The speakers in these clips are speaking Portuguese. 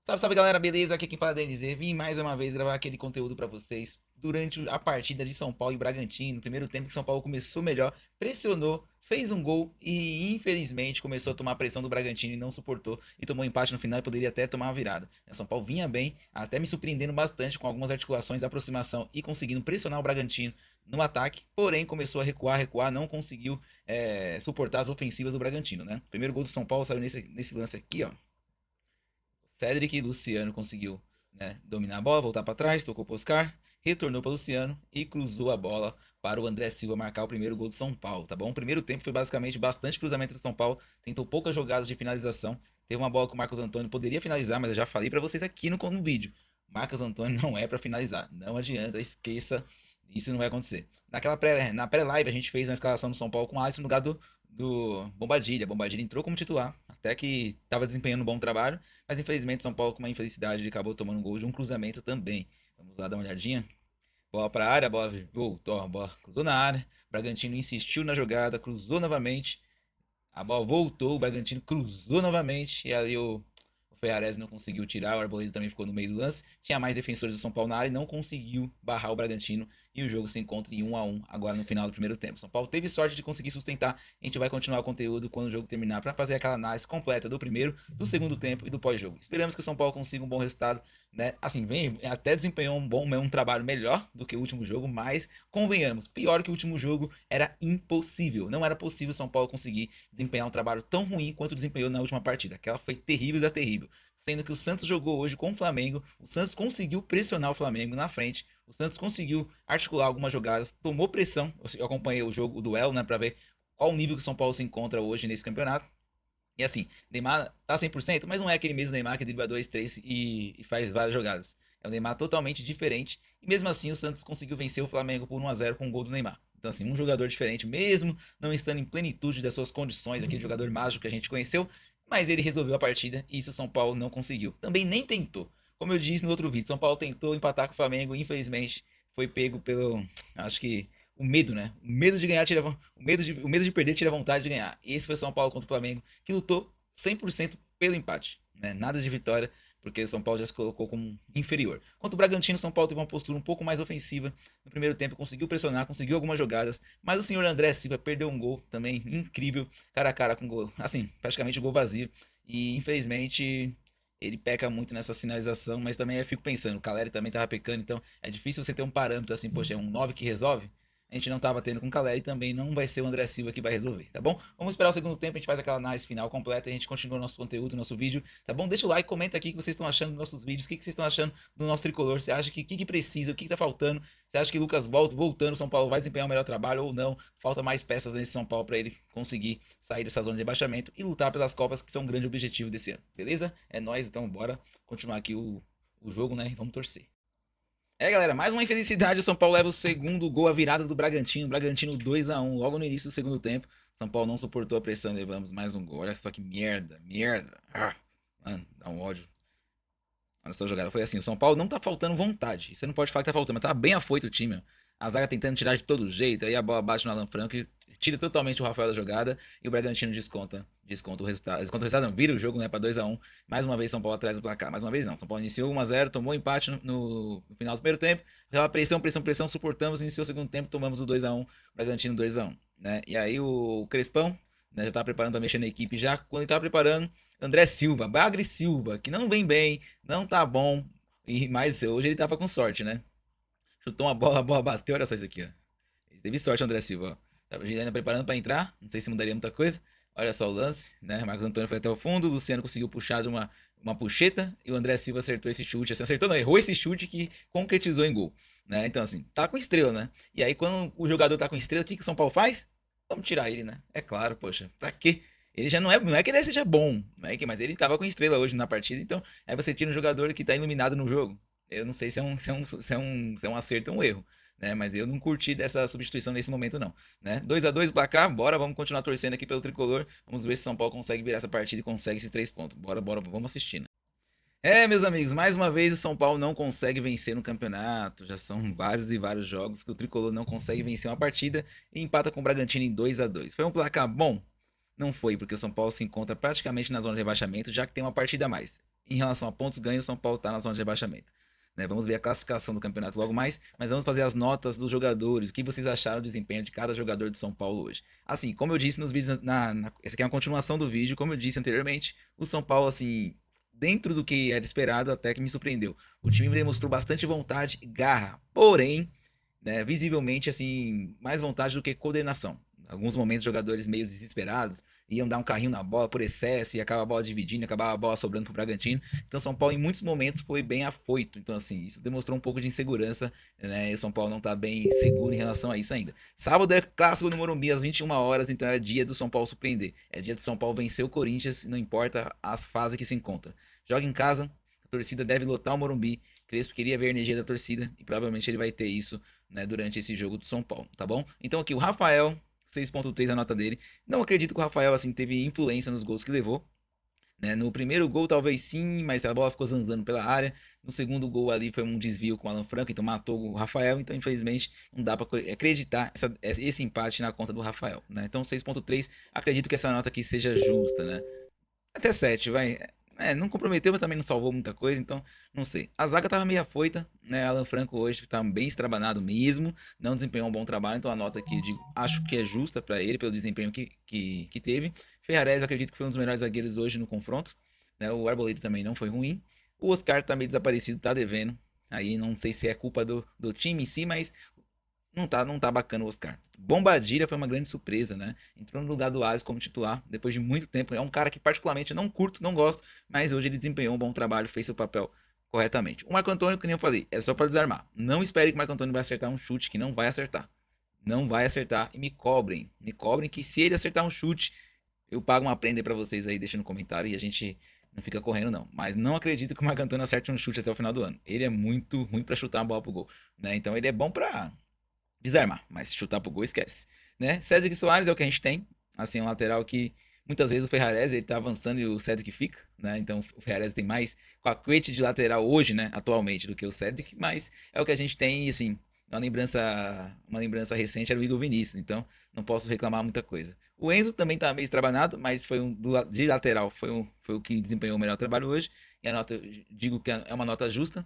Salve, salve galera, beleza? Aqui quem fala é DNZ. Vim mais uma vez gravar aquele conteúdo pra vocês durante a partida de São Paulo e Bragantino. No primeiro tempo que São Paulo começou melhor, pressionou, fez um gol e infelizmente começou a tomar a pressão do Bragantino e não suportou e tomou um empate no final e poderia até tomar uma virada. O São Paulo vinha bem, até me surpreendendo bastante com algumas articulações, aproximação e conseguindo pressionar o Bragantino no ataque, porém começou a recuar, não conseguiu suportar as ofensivas do Bragantino, né? O primeiro gol do São Paulo saiu nesse lance aqui, ó. Cedric e Luciano conseguiu, né, dominar a bola, voltar para trás, tocou para Oscar, retornou para Luciano e cruzou a bola para o André Silva marcar o primeiro gol do São Paulo, tá bom? O primeiro tempo foi basicamente bastante cruzamento do São Paulo, tentou poucas jogadas de finalização, teve uma bola que o Marcos Antônio poderia finalizar, mas eu já falei para vocês aqui no vídeo. Marcos Antônio não é para finalizar, não adianta, esqueça, isso não vai acontecer. Na pré-live a gente fez uma escalação do São Paulo com o Alisson no lugar do Bombadilha. Bombadilha entrou como titular, até que estava desempenhando um bom trabalho, mas infelizmente São Paulo com uma infelicidade ele acabou tomando um gol de um cruzamento também. Vamos lá dar uma olhadinha. Bola para a área, a bola voltou, a bola cruzou na área. Bragantino insistiu na jogada, cruzou novamente. A bola voltou, o Bragantino cruzou novamente e ali o Ferrares não conseguiu tirar, o Arboleda também ficou no meio do lance. Tinha mais defensores do São Paulo na área e não conseguiu barrar o Bragantino. E o jogo se encontra em 1 a 1 agora no final do primeiro tempo. São Paulo teve sorte de conseguir sustentar. A gente vai continuar o conteúdo quando o jogo terminar para fazer aquela análise completa do primeiro, do segundo tempo e do pós-jogo. Esperamos que o São Paulo consiga um bom resultado, né? Assim, vem, até desempenhou um trabalho melhor do que o último jogo, mas convenhamos, pior que o último jogo era impossível. Não era possível o São Paulo conseguir desempenhar um trabalho tão ruim quanto desempenhou na última partida. Aquela foi terrível da terrível. Sendo que o Santos jogou hoje com o Flamengo, o Santos conseguiu pressionar o Flamengo na frente, o Santos conseguiu articular algumas jogadas, tomou pressão. Eu acompanhei o jogo, o duelo, né, para ver qual o nível que o São Paulo se encontra hoje nesse campeonato. E assim, Neymar tá 100%, mas não é aquele mesmo Neymar que dribla 2, 3 e faz várias jogadas. É um Neymar totalmente diferente. E mesmo assim, o Santos conseguiu vencer o Flamengo por 1 a 0 com o gol do Neymar. Então, assim, um jogador diferente, mesmo não estando em plenitude das suas condições, aquele jogador mágico que a gente conheceu, mas ele resolveu a partida e isso o São Paulo não conseguiu. Também nem tentou. Como eu disse no outro vídeo, São Paulo tentou empatar com o Flamengo, infelizmente foi pego pelo, acho que o medo, né? O medo de ganhar tira, o medo de perder tira a vontade de ganhar. Esse foi o São Paulo contra o Flamengo, que lutou 100% pelo empate, né? Nada de vitória, porque o São Paulo já se colocou como inferior. Quanto o Bragantino, o São Paulo teve uma postura um pouco mais ofensiva no primeiro tempo, conseguiu pressionar, conseguiu algumas jogadas, mas o senhor André Silva perdeu um gol também incrível, cara a cara com gol, assim, praticamente gol vazio, e infelizmente ele peca muito nessas finalizações, mas também eu fico pensando, o Caleri também tava pecando, então é difícil você ter um parâmetro assim, poxa, é um 9 que resolve. A gente não tava tendo com o Caleri e também não vai ser o André Silva que vai resolver, tá bom? Vamos esperar o segundo tempo, a gente faz aquela análise final completa e a gente continua o nosso conteúdo, nosso vídeo, tá bom? Deixa o like, comenta aqui o que vocês estão achando dos nossos vídeos, o que vocês estão achando do nosso tricolor, você acha que precisa, o que tá faltando, você acha que Lucas voltando, São Paulo vai desempenhar o melhor trabalho ou não, falta mais peças nesse São Paulo para ele conseguir sair dessa zona de rebaixamento e lutar pelas Copas que são um grande objetivo desse ano, beleza? É nóis, então bora continuar aqui o jogo, né? Vamos torcer. Galera, mais uma infelicidade. O São Paulo leva o segundo gol, a virada do Bragantino. Bragantino 2 a 1 logo no início do segundo tempo. São Paulo não suportou a pressão, levamos mais um gol. Olha só que merda, merda. Mano, dá um ódio. Olha só a jogada. Foi assim: o São Paulo não tá faltando vontade. Você não pode falar que tá faltando, mas tá bem afoito o time. Ó. A zaga tentando tirar de todo jeito. Aí a bola bate no Alan Franco e tira totalmente o Rafael da jogada. E o Bragantino desconta o resultado. Desconta o resultado, não. Vira o jogo, né? Pra 2 a 1. Mais uma vez São Paulo atrás do placar. Mais uma vez não. São Paulo iniciou 1 a 0, tomou empate no final do primeiro tempo. Aquela pressão, suportamos. Iniciou o segundo tempo, tomamos o 2 a 1. Bragantino 2 a 1. Né? E aí o Crespão, né, já tava preparando pra mexer na equipe já. Quando ele tava preparando, André Silva, Bagre Silva, que não vem bem, não tá bom. Mas hoje ele tava com sorte, né? Chutou uma bola, a bola bateu, olha só isso aqui, ó. Ele teve sorte, André Silva, ó. Tava ainda preparando pra entrar, não sei se mudaria muita coisa. Olha só o lance, né? Marcos Antônio foi até o fundo, o Luciano conseguiu puxar de uma puxeta e o André Silva acertou esse chute. Assim, acertou não, errou esse chute que concretizou em gol. Né? Então, assim, tá com estrela, né? E aí, quando o jogador tá com estrela, o que o São Paulo faz? Vamos tirar ele, né? É claro, poxa, pra quê? Ele já não é que ele seja bom, né? Mas ele tava com estrela hoje na partida, então aí você tira um jogador que tá iluminado no jogo. Eu não sei se é um acerto ou um erro, né? Mas eu não curti dessa substituição nesse momento, não. Né? 2 a 2 placar, bora, vamos continuar torcendo aqui pelo tricolor. Vamos ver se São Paulo consegue virar essa partida e consegue esses 3 pontos. Bora, bora, vamos assistindo. Meus amigos, mais uma vez o São Paulo não consegue vencer no campeonato. Já são vários e vários jogos que o tricolor não consegue vencer uma partida e empata com o Bragantino em 2 a 2. Foi um placar bom? Não foi, porque o São Paulo se encontra praticamente na zona de rebaixamento, já que tem uma partida a mais. em relação a pontos ganhos, o São Paulo está na zona de rebaixamento. Né? Vamos ver a classificação do campeonato logo mais, mas vamos fazer as notas dos jogadores. O que vocês acharam do desempenho de cada jogador do São Paulo hoje? Assim, como eu disse nos vídeos, essa aqui é uma continuação do vídeo, como eu disse anteriormente, o São Paulo, assim, dentro do que era esperado, até que me surpreendeu. O time demonstrou bastante vontade e garra, porém, né, visivelmente, assim, mais vontade do que coordenação. Alguns momentos, jogadores meio desesperados iam dar um carrinho na bola por excesso e acaba a bola dividindo, acabava a bola sobrando pro Bragantino. Então, São Paulo, em muitos momentos, foi bem afoito. Então, assim, isso demonstrou um pouco de insegurança, né? E o São Paulo não tá bem seguro em relação a isso ainda. Sábado é clássico no Morumbi, às 21 horas, então é dia do São Paulo surpreender. É dia do São Paulo vencer o Corinthians, não importa a fase que se encontra. Joga em casa, a torcida deve lotar o Morumbi. Crespo queria ver a energia da torcida e provavelmente ele vai ter isso, né, durante esse jogo do São Paulo, tá bom? Então aqui o Rafael, 6.3 a nota dele. Não acredito que o Rafael assim teve influência nos gols que levou. Né? No primeiro gol, talvez sim, mas a bola ficou zanzando pela área. No segundo gol ali foi um desvio com o Alan Franco, então matou o Rafael. Então, infelizmente, não dá para acreditar esse empate na conta do Rafael. Né? Então, 6.3, acredito que essa nota aqui seja justa, né? Até 7 vai. Não comprometeu, mas também não salvou muita coisa, então não sei. A zaga tava meio afoita, né? Alan Franco hoje tá bem estrabanado mesmo, não desempenhou um bom trabalho, então a nota aqui acho que é justa para ele, pelo desempenho que teve. Ferrarese, eu acredito que foi um dos melhores zagueiros hoje no confronto, né? O Arboleda também não foi ruim. O Oscar tá meio desaparecido, tá devendo. Aí não sei se é culpa do time em si, mas não tá bacana o Oscar. Bombadilha foi uma grande surpresa, né? Entrou no lugar do Alisson como titular, depois de muito tempo. É um cara que particularmente eu não curto, não gosto, mas hoje ele desempenhou um bom trabalho, fez seu papel corretamente. O Marco Antônio, que nem eu falei, é só para desarmar. Não espere que o Marco Antônio vai acertar um chute que não vai acertar. Não vai acertar e me cobrem. Me cobrem que se ele acertar um chute, eu pago uma prenda para vocês aí, deixa no comentário e a gente não fica correndo não. Mas não acredito que o Marco Antônio acerte um chute até o final do ano. Ele é muito ruim para chutar a bola pro gol, né? Então ele é bom para desarmar, mas chutar pro gol esquece, né? Cedric Soares é o que a gente tem, assim, um lateral que muitas vezes o Ferrarese ele tá avançando e o Cedric fica, né? Então o Ferrarese tem mais cacuete de lateral hoje, né, atualmente, do que o Cedric, mas é o que a gente tem e assim, uma lembrança recente era o Igor Vinícius, então não posso reclamar muita coisa. O Enzo também tá meio estrabanado, mas foi de lateral, foi o que desempenhou o melhor trabalho hoje, e a nota, eu digo que é uma nota justa.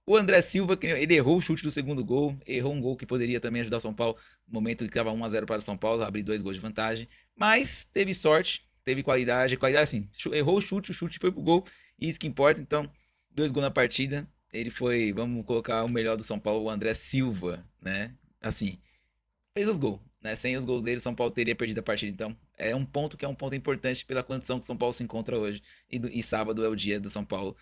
O André Silva, que ele errou o chute do segundo gol, errou um gol que poderia também ajudar o São Paulo no momento que estava 1-0 para o São Paulo, abrir 2 gols de vantagem, mas teve sorte, teve qualidade assim, errou o chute foi pro gol, e isso que importa, então, 2 gols na partida, ele foi, vamos colocar o melhor do São Paulo, o André Silva, né, assim, fez os gols, né? Sem os gols dele, o São Paulo teria perdido a partida. Então, é um ponto que é um ponto importante pela condição que o São Paulo se encontra hoje. E sábado é o dia do São Paulo.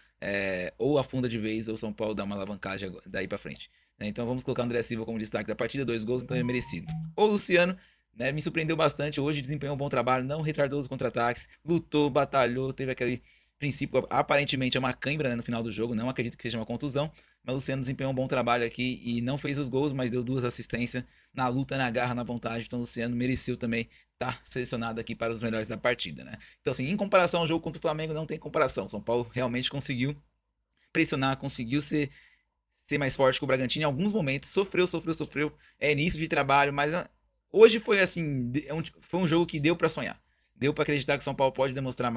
Ou afunda de vez, ou o São Paulo dá uma alavancagem daí pra frente. Né? Então, vamos colocar o André Silva como destaque da partida. 2 gols, então é merecido. O Luciano, né, me surpreendeu bastante. Hoje desempenhou um bom trabalho, não retardou os contra-ataques, lutou, batalhou, teve aquele princípio, aparentemente é uma cãibra, né, no final do jogo. Não acredito que seja uma contusão. Mas o Luciano desempenhou um bom trabalho aqui e não fez os gols, mas deu 2 assistências na luta, na garra, na vontade. Então o Luciano mereceu também estar selecionado aqui para os melhores da partida, né? Então, assim, em comparação ao jogo contra o Flamengo, não tem comparação. São Paulo realmente conseguiu pressionar, conseguiu ser mais forte que o Bragantino. Em alguns momentos, sofreu. É início de trabalho, mas hoje foi assim, foi um jogo que deu para sonhar. Deu para acreditar que São Paulo pode demonstrar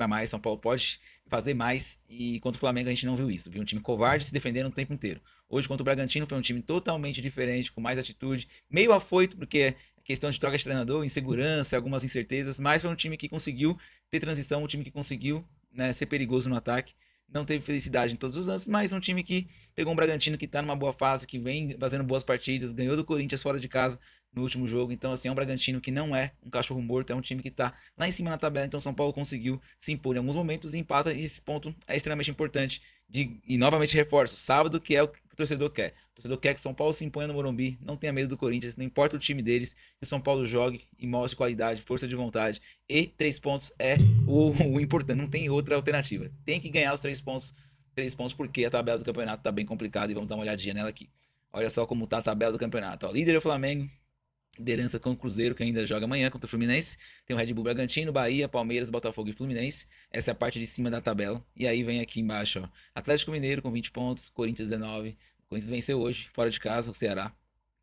mais, São Paulo pode fazer mais e contra o Flamengo a gente não viu isso. Viu um time covarde se defendendo o tempo inteiro. Hoje contra o Bragantino foi um time totalmente diferente, com mais atitude, meio afoito porque é questão de troca de treinador, insegurança, algumas incertezas, mas foi um time que conseguiu ter transição, um time que conseguiu, né, ser perigoso no ataque. Não teve felicidade em todos os lances, mas é um time que pegou um Bragantino que tá numa boa fase, que vem fazendo boas partidas, ganhou do Corinthians fora de casa no último jogo. Então, assim, é um Bragantino que não é um cachorro morto, é um time que tá lá em cima na tabela. Então, São Paulo conseguiu se impor em alguns momentos e empata. E esse ponto é extremamente importante. E novamente reforço: sábado, que é o que o torcedor quer. O torcedor quer que São Paulo se imponha no Morumbi, não tenha medo do Corinthians, não importa o time deles, que o São Paulo jogue e mostre qualidade, força de vontade. E 3 pontos é o importante, não tem outra alternativa. Tem que ganhar os 3 pontos. 3 pontos porque a tabela do campeonato tá bem complicada e vamos dar uma olhadinha nela aqui. Olha só como tá a tabela do campeonato. Ó, líder é o Flamengo, liderança com o Cruzeiro, que ainda joga amanhã contra o Fluminense. Tem o Red Bull Bragantino, Bahia, Palmeiras, Botafogo e Fluminense. Essa é a parte de cima da tabela. E aí vem aqui embaixo, ó, Atlético Mineiro com 20 pontos, Corinthians 19. O Corinthians venceu hoje, fora de casa, o Ceará.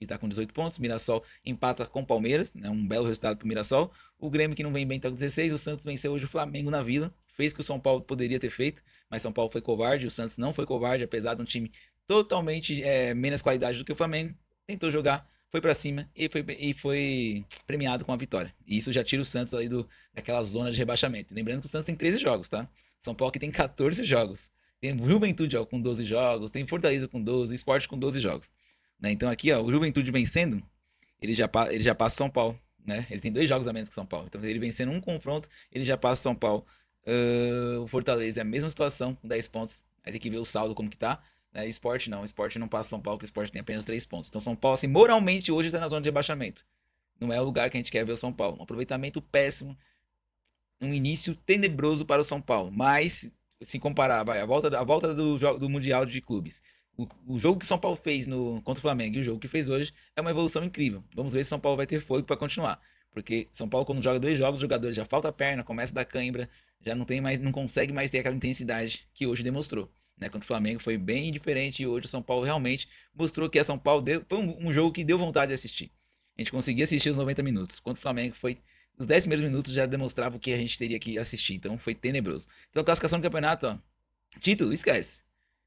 e tá com 18 pontos. Mirassol empata com o Palmeiras, né? Um belo resultado pro Mirassol. O Grêmio, que não vem bem, tá com 16. O Santos venceu hoje o Flamengo na Vila. Fez o que o São Paulo poderia ter feito, mas São Paulo foi covarde. O Santos não foi covarde, apesar de um time totalmente menos qualidade do que o Flamengo. Tentou jogar, foi pra cima e foi premiado com a vitória. E isso já tira o Santos ali daquela zona de rebaixamento. Lembrando que o Santos tem 13 jogos, tá? São Paulo que tem 14 jogos. Tem Juventude ó, com 12 jogos, tem Fortaleza com 12, Sport com 12 jogos. Né? Então aqui, ó, o Juventude vencendo, ele já passa São Paulo, né? Ele tem 2 jogos a menos que São Paulo. Então ele vencendo um confronto, ele já passa São Paulo. O Fortaleza é a mesma situação, com 10 pontos. Aí tem que ver o saldo como que tá. Né? Sport não passa São Paulo, porque o Sport tem apenas 3 pontos. Então São Paulo, assim, moralmente hoje tá na zona de rebaixamento. Não é o lugar que a gente quer ver o São Paulo. Um aproveitamento péssimo, um início tenebroso para o São Paulo. Mas, se comparar, vai, a volta do Mundial de Clubes. O jogo que o São Paulo fez contra o Flamengo e o jogo que fez hoje é uma evolução incrível. Vamos ver se o São Paulo vai ter fogo para continuar. Porque São Paulo, quando joga 2 jogos, os jogadores já falta a perna, começa a dar cãibra, já não tem mais, não consegue mais ter aquela intensidade que hoje demonstrou. Né? Contra o Flamengo foi bem diferente e hoje o São Paulo realmente mostrou que a São Paulo foi um jogo que deu vontade de assistir. A gente conseguia assistir os 90 minutos. Contra o Flamengo foi os 10 primeiros minutos já demonstrava o que a gente teria que assistir. Então foi tenebroso. Então, classificação do campeonato, ó. Título, esquece.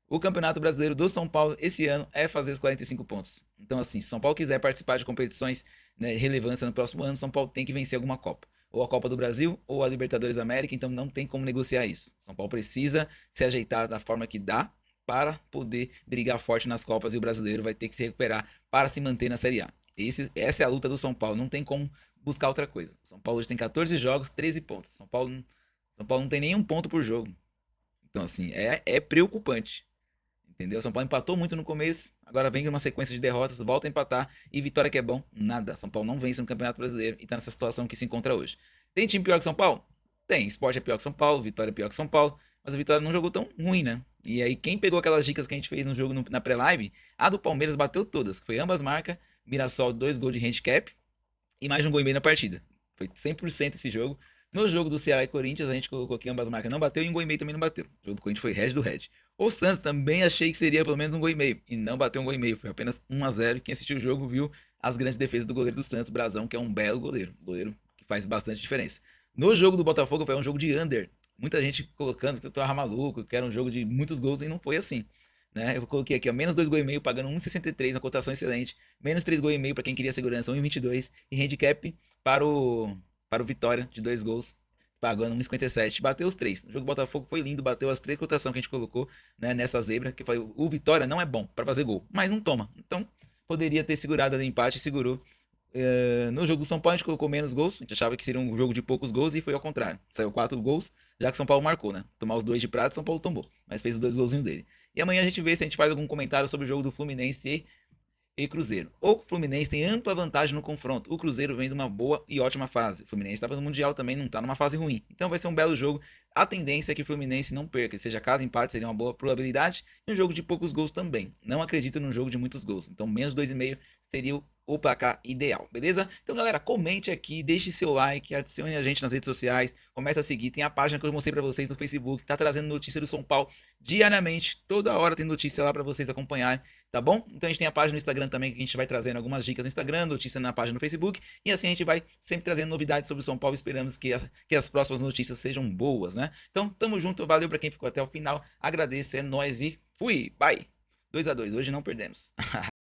O Campeonato Brasileiro do São Paulo esse ano é fazer os 45 pontos. Então, assim, se São Paulo quiser participar de competições, né, relevância no próximo ano, São Paulo tem que vencer alguma Copa. Ou a Copa do Brasil, ou a Libertadores da América, então não tem como negociar isso. São Paulo precisa se ajeitar da forma que dá para poder brigar forte nas Copas e o brasileiro vai ter que se recuperar para se manter na Série A. Essa é a luta do São Paulo, não tem como buscar outra coisa. São Paulo hoje tem 14 jogos, 13 pontos. São Paulo não tem nenhum ponto por jogo. Então, assim, é preocupante. Entendeu? São Paulo empatou muito no começo, agora vem uma sequência de derrotas, volta a empatar e vitória que é bom, nada. São Paulo não vence no Campeonato Brasileiro e tá nessa situação que se encontra hoje. Tem time pior que São Paulo? Tem. Sport é pior que São Paulo, Vitória é pior que São Paulo, mas a Vitória não jogou tão ruim, né? E aí, quem pegou aquelas dicas que a gente fez no jogo na pré-live, a do Palmeiras bateu todas, foi ambas marcas, Mirassol 2 gols de handicap e mais de um gol e meio na partida. Foi 100% esse jogo. No jogo do Ceará e Corinthians, a gente colocou que ambas marcas não bateu e um gol e meio também não bateu. O jogo do Corinthians foi Red do Red. O Santos também achei que seria pelo menos um gol e meio. E não bateu um gol e meio. Foi apenas 1-0. Quem assistiu o jogo viu as grandes defesas do goleiro do Santos, Brazão, que é um belo goleiro. Goleiro que faz bastante diferença. No jogo do Botafogo foi um jogo de under. Muita gente colocando que eu tava maluco, que era um jogo de muitos gols e não foi assim. Né? Eu coloquei aqui, ó, menos 2 gols e meio, pagando 1,63, uma cotação excelente. Menos 3 gols e meio para quem queria segurança, 1,22. E handicap para o Vitória, de 2 gols, pagando 1,57. Bateu os 3. O jogo do Botafogo foi lindo, bateu as 3 cotações que a gente colocou, né, nessa zebra, que foi o Vitória não é bom para fazer gol, mas não toma. Então, poderia ter segurado o empate e segurou. No jogo do São Paulo a gente colocou menos gols, a gente achava que seria um jogo de poucos gols e foi ao contrário. Saiu 4 gols, já que São Paulo marcou, né? Tomar os 2 de prata, São Paulo tomou, mas fez os 2 golzinhos dele. E amanhã a gente vê se a gente faz algum comentário sobre o jogo do Fluminense e Cruzeiro. O Fluminense tem ampla vantagem no confronto. O Cruzeiro vem de uma boa e ótima fase. O Fluminense estava no Mundial também, não está numa fase ruim. Então vai ser um belo jogo. A tendência é que o Fluminense não perca. Seja caso empate, seria uma boa probabilidade. E um jogo de poucos gols também. Não acredito num jogo de muitos gols. Então menos 2,5 seria o placar ideal, beleza? Então galera, comente aqui, deixe seu like, adicione a gente nas redes sociais, comece a seguir. Tem a página que eu mostrei para vocês no Facebook, tá trazendo notícia do São Paulo diariamente. Toda hora tem notícia lá para vocês acompanharem. Tá bom? Então a gente tem a página no Instagram também, que a gente vai trazendo algumas dicas no Instagram, notícia na página no Facebook, e assim a gente vai sempre trazendo novidades sobre o São Paulo. Esperamos que as próximas notícias sejam boas, né? Então, tamo junto, valeu pra quem ficou até o final, agradeço, é nóis e fui, bye! 2-2, hoje não perdemos.